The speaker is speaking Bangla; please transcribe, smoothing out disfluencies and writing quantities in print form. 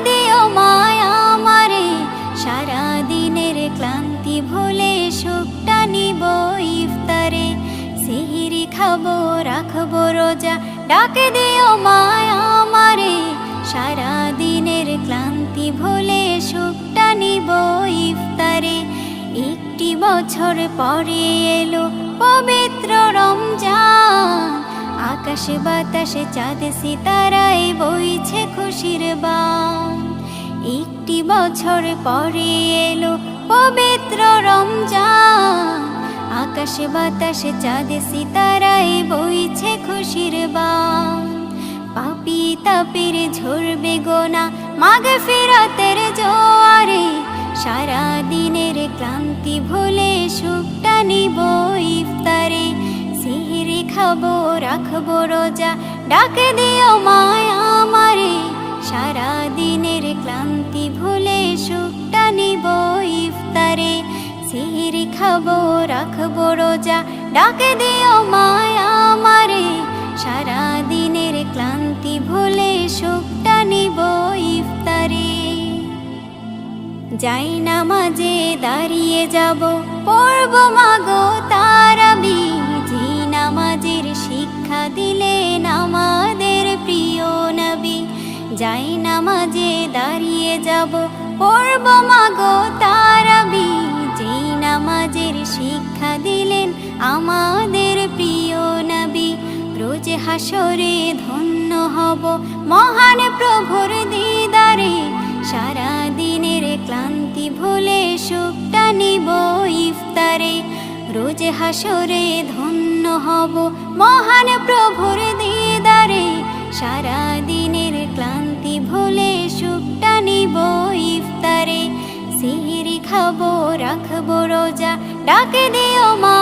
দিও মায় আমারে, সারা দিনের ক্লান্তি ভুলে সুখটা নিব ইফতারে। সিহিরি খাবো রাখবো রোজা, ডাকে দিও মায় আমারে, সারা দিনের ক্লান্তি ভুলে সুখটা নিব ইফতারে। একটি বছর পরে এলো পবিত্র রমজান, আকাশে বাতাসে চাঁদ সিতারায় বইছে খুশির বান। একটি বছর পরে এলো পবিত্র রমজান, আকাশে বাতাসে চাঁদ সিতারায় বইছে খুশির বান। পাপী তাপের ঝরবে গোনা মাগফিরাতের জোয়ারে, সারা দিনের ক্লান্তি ভুলে সুখটা নিব ইফতারে। সিহিরি খাবো রাখবো রোজা, ডাকে দিও মায় আমারে, সারা দিনের ক্লান্তি ভুলে সুখটা নিব ইফতারে। সিহিরি খাবো রাখবো রোজা, ডাকে দিও মায় আমারে, সারা দিনের ক্লান্তি ভুলে সুখটা নিব ইফতারে। যাই নামাজে দাঁড়িয়ে যাব, পড়ব মাগো তারাবি, যে নামাজের শিক্ষা দিলেন আমাদের প্রিয় নবী। যাই নামাজে দাঁড়িয়ে যাব, পড়ব মাগো তারাবি, যে নামাজের শিক্ষা দিলেন আমাদের প্রিয় নবী। রোজ হাসরে ধন্য হব মহান প্রভুর দিদারে, সারা দিনের ক্লান্তি ভুলে সুখটা নিব ইফতারে। রোজ হাসরে ধন্য হব মহান প্রভুর দিদারে, সারা দিনের ক্লান্তি ভুলে সুখটা নিব ইফতারে। সিহিরি খাবো রাখবো রোজা, ডাকে দিও মা